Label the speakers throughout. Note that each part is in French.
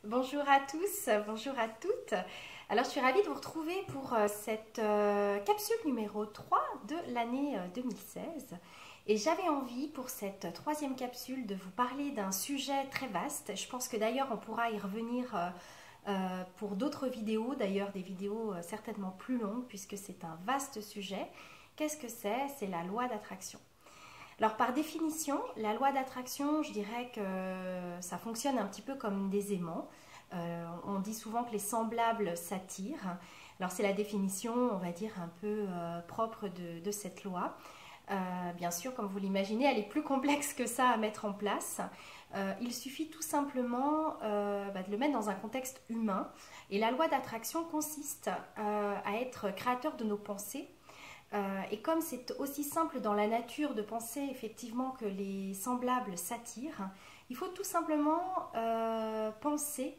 Speaker 1: Bonjour à tous, bonjour à toutes. Alors je suis ravie de vous retrouver pour cette capsule numéro 3 de l'année 2016. Et j'avais envie pour cette troisième capsule de vous parler d'un sujet très vaste. Je pense que d'ailleurs on pourra y revenir pour d'autres vidéos, d'ailleurs des vidéos certainement plus longues puisque c'est un vaste sujet. Qu'est-ce que c'est? C'est la loi d'attraction. Alors par définition, la loi d'attraction, je dirais que ça fonctionne un petit peu comme des aimants. On dit souvent que les semblables s'attirent. Alors c'est la définition, on va dire, un peu propre de cette loi. Bien sûr, comme vous l'imaginez, elle est plus complexe que ça à mettre en place. Il suffit tout simplement de le mettre dans un contexte humain. Et la loi d'attraction consiste à être créateur de nos pensées. Et comme c'est aussi simple dans la nature de penser effectivement que les semblables s'attirent, il faut tout simplement penser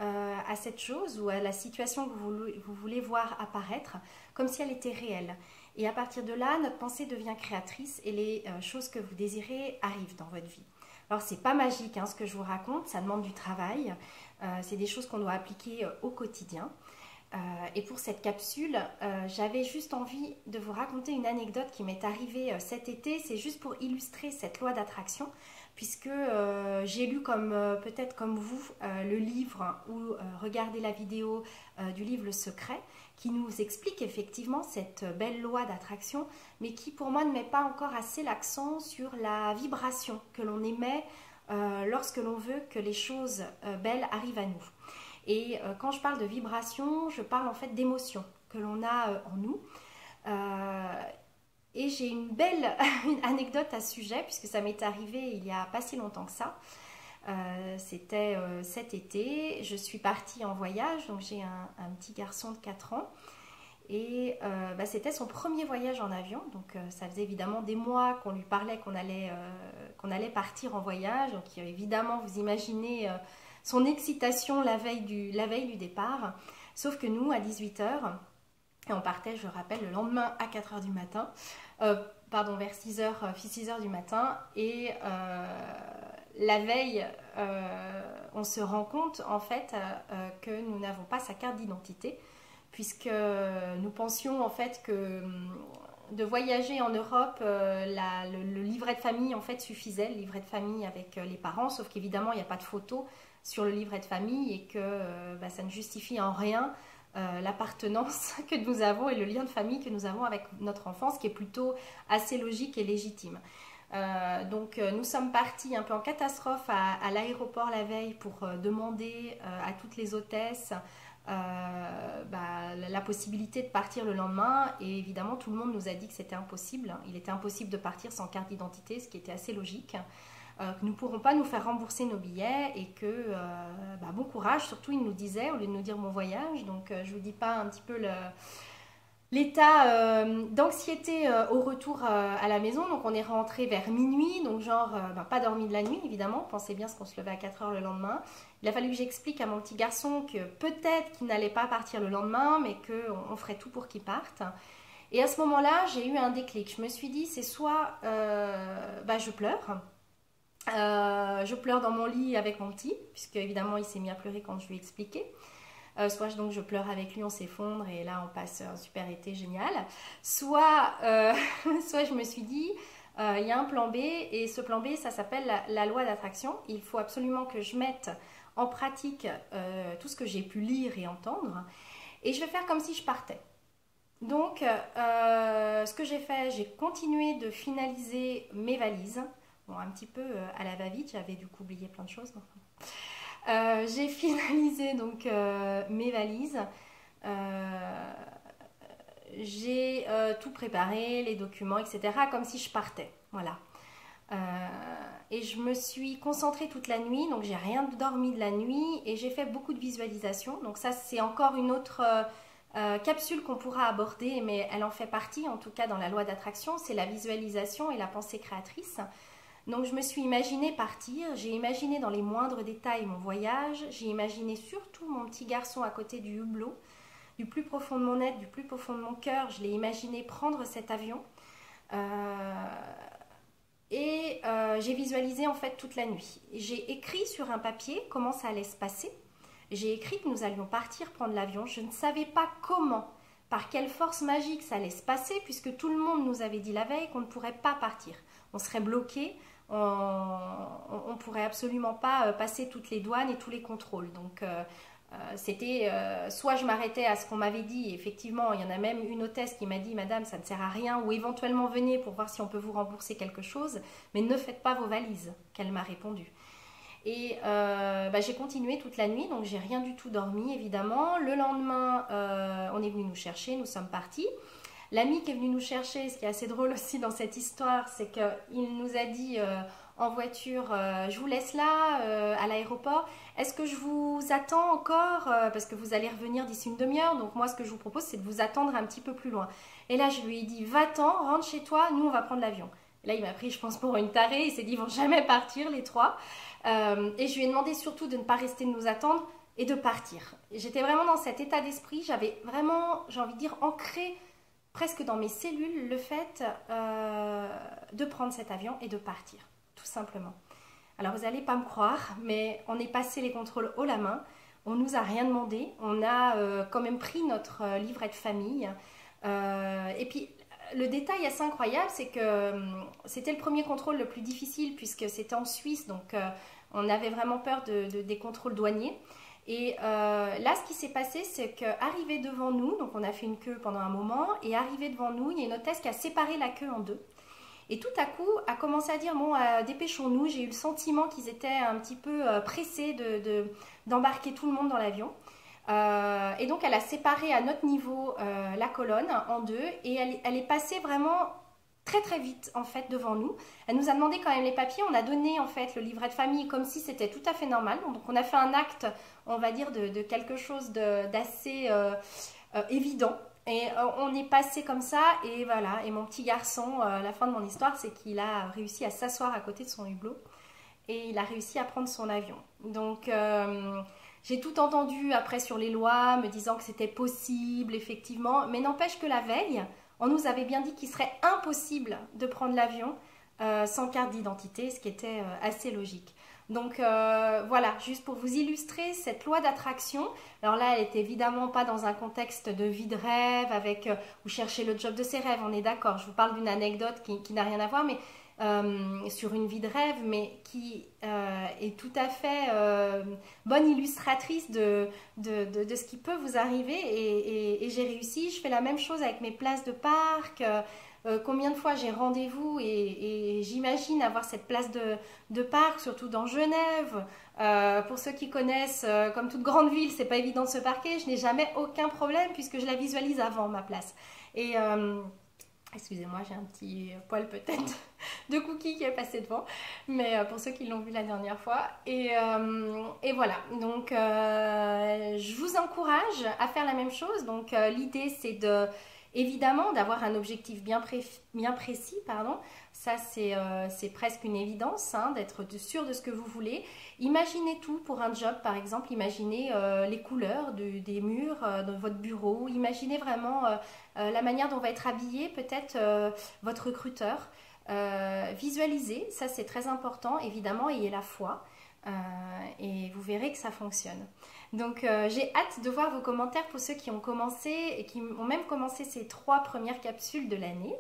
Speaker 1: à cette chose ou à la situation que vous voulez voir apparaître comme si elle était réelle. Et à partir de là, notre pensée devient créatrice et les choses que vous désirez arrivent dans votre vie. Alors c'est pas magique ce que je vous raconte, ça demande du travail, c'est des choses qu'on doit appliquer au quotidien. Et pour cette capsule, j'avais juste envie de vous raconter une anecdote qui m'est arrivée cet été. C'est juste pour illustrer cette loi d'attraction, puisque j'ai lu peut-être comme vous le livre ou regardé la vidéo du livre Le Secret, qui nous explique effectivement cette belle loi d'attraction, mais qui pour moi ne met pas encore assez l'accent sur la vibration que l'on émet lorsque l'on veut que les choses belles arrivent à nous. Et quand je parle de vibration, je parle en fait d'émotions que l'on a en nous. Et j'ai une belle une anecdote à ce sujet, puisque ça m'est arrivé il n'y a pas si longtemps que ça. C'était cet été, je suis partie en voyage, donc j'ai un petit garçon de 4 ans. Et c'était son premier voyage en avion, donc ça faisait évidemment des mois qu'on lui parlait qu'on allait partir en voyage. Donc évidemment, vous imaginez son excitation la veille du départ. Sauf que nous, à 18h, et on partait, je rappelle, le lendemain à 4h du matin, vers 6h du matin, et la veille, on se rend compte en fait que nous n'avons pas sa carte d'identité, puisque nous pensions en fait que de voyager en Europe, le livret de famille en fait suffisait, le livret de famille avec les parents, sauf qu'évidemment il n'y a pas de photo sur le livret de famille et que ça ne justifie en rien l'appartenance que nous avons et le lien de famille que nous avons avec notre enfant, ce qui est plutôt assez logique et légitime. Donc nous sommes partis un peu en catastrophe à l'aéroport la veille pour demander à toutes les hôtesses la possibilité de partir le lendemain, et évidemment tout le monde nous a dit que c'était impossible. Il était impossible de partir sans carte d'identité, ce qui était assez logique, que nous ne pourrons pas nous faire rembourser nos billets et que bon courage, surtout il nous disait au lieu de nous dire bon voyage. Donc je vous dis pas un petit peu l'état d'anxiété au retour à la maison. Donc on est rentré vers minuit, donc pas dormi de la nuit évidemment, pensez bien ce qu'on se levait à 4h le lendemain. Il a fallu que j'explique à mon petit garçon que peut-être qu'il n'allait pas partir le lendemain, mais qu'on ferait tout pour qu'il parte. Et à ce moment-là, j'ai eu un déclic. Je me suis dit, c'est soit je pleure. Je pleure dans mon lit avec mon petit, puisque évidemment il s'est mis à pleurer quand je lui ai expliqué. Soit donc je pleure avec lui, on s'effondre et là on passe un super été génial. Soit je me suis dit, il y a un plan B, et ce plan B, ça s'appelle la loi d'attraction. Il faut absolument que je mette en pratique tout ce que j'ai pu lire et entendre, et je vais faire comme si je partais. Donc ce que j'ai fait, j'ai continué de finaliser mes valises. Bon, un petit peu à la va-vite, j'avais du coup oublié plein de choses. J'ai finalisé donc mes valises. J'ai tout préparé, les documents, etc. comme si je partais. Voilà. Et je me suis concentrée toute la nuit, donc j'ai rien dormi de la nuit, et j'ai fait beaucoup de visualisation. Donc ça, c'est encore une autre capsule qu'on pourra aborder, mais elle en fait partie, en tout cas dans la loi d'attraction, c'est la visualisation et la pensée créatrice. Donc je me suis imaginée partir, j'ai imaginé dans les moindres détails mon voyage, j'ai imaginé surtout mon petit garçon à côté du hublot, du plus profond de mon être, du plus profond de mon cœur, je l'ai imaginé prendre cet avion. J'ai visualisé en fait toute la nuit. J'ai écrit sur un papier comment ça allait se passer. j'ai écrit que nous allions partir prendre l'avion. Je ne savais pas comment, par quelle force magique ça allait se passer, puisque tout le monde nous avait dit la veille qu'on ne pourrait pas partir. On serait bloqué, on ne pourrait absolument pas passer toutes les douanes et tous les contrôles. Donc c'était soit je m'arrêtais à ce qu'on m'avait dit, et effectivement il y en a même une hôtesse qui m'a dit madame ça ne sert à rien, ou éventuellement venez pour voir si on peut vous rembourser quelque chose, mais ne faites pas vos valises, qu'elle m'a répondu. Et j'ai continué toute la nuit, donc j'ai rien du tout dormi évidemment. Le lendemain on est venu nous chercher, nous sommes partis. L'ami qui est venu nous chercher, ce qui est assez drôle aussi dans cette histoire, c'est qu'il nous a dit en voiture, je vous laisse là à l'aéroport, est-ce que je vous attends encore parce que vous allez revenir d'ici une demi-heure, donc moi ce que je vous propose c'est de vous attendre un petit peu plus loin. Et là je lui ai dit, va-t'en, rentre chez toi, nous on va prendre l'avion. Là il m'a pris je pense pour une tarée, il s'est dit ils vont jamais partir les trois. Et je lui ai demandé surtout de ne pas rester de nous attendre et de partir. J'étais vraiment dans cet état d'esprit, j'avais vraiment, j'ai envie de dire, ancré presque dans mes cellules le fait de prendre cet avion et de partir, tout simplement. Alors vous n'allez pas me croire, mais on est passé les contrôles haut la main, on nous a rien demandé, on a quand même pris notre livret de famille, et puis le détail assez incroyable, c'est que c'était le premier contrôle le plus difficile puisque c'était en Suisse, donc on avait vraiment peur des contrôles douaniers. Et là, ce qui s'est passé, c'est qu'arrivé devant nous, donc on a fait une queue pendant un moment, et arrivé devant nous, il y a une hôtesse qui a séparé la queue en deux. Et tout à coup, a commencé à dire, bon, dépêchons-nous, j'ai eu le sentiment qu'ils étaient un petit peu pressés d'embarquer tout le monde dans l'avion. Et donc, elle a séparé à notre niveau la colonne en deux, et elle est passée vraiment très très vite en fait devant nous. Elle nous a demandé quand même les papiers, on a donné en fait le livret de famille comme si c'était tout à fait normal. Donc on a fait un acte, on va dire, de quelque chose d'assez évident. Et on est passé comme ça et voilà. Et mon petit garçon, la fin de mon histoire, c'est qu'il a réussi à s'asseoir à côté de son hublot et il a réussi à prendre son avion. Donc j'ai tout entendu après sur les lois, me disant que c'était possible effectivement, mais n'empêche que la veille, on nous avait bien dit qu'il serait impossible de prendre l'avion sans carte d'identité, ce qui était assez logique. Donc voilà, juste pour vous illustrer cette loi d'attraction. Alors là, elle n'était évidemment pas dans un contexte de vie de rêve, avec où chercher le job de ses rêves, on est d'accord. Je vous parle d'une anecdote qui n'a rien à voir, mais sur une vie de rêve, mais qui est tout à fait bonne illustratrice de ce qui peut vous arriver. Et j'ai réussi, je fais la même chose avec mes places de parc. Combien de fois j'ai rendez-vous et j'imagine avoir cette place de parc, surtout dans Genève. Pour ceux qui connaissent, comme toute grande ville, c'est pas évident de se parquer. Je n'ai jamais aucun problème puisque je la visualise avant ma place. Et excusez-moi, j'ai un petit poil peut-être de cookie qui est passé devant, mais pour ceux qui l'ont vu la dernière fois. Et voilà, donc je vous encourage à faire la même chose. Donc l'idée c'est évidemment d'avoir un objectif bien précis, pardon. Ça c'est presque une évidence, hein, d'être sûr de ce que vous voulez. Imaginez tout pour un job par exemple, imaginez les couleurs des murs de votre bureau, imaginez vraiment la manière dont va être habillé peut-être votre recruteur. Visualisez, ça c'est très important, évidemment, ayez la foi et vous verrez que ça fonctionne. Donc j'ai hâte de voir vos commentaires pour ceux qui ont commencé et qui ont même commencé ces 3 premières capsules de l'année.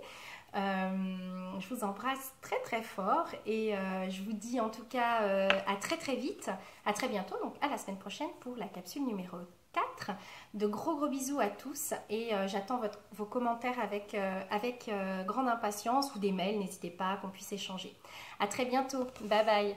Speaker 1: Je vous embrasse très très fort et je vous dis en tout cas à très très vite, à très bientôt, donc à la semaine prochaine pour la capsule numéro 4. De gros bisous à tous et j'attends vos commentaires avec grande impatience ou des mails, n'hésitez pas qu'on puisse échanger. À très bientôt, bye bye.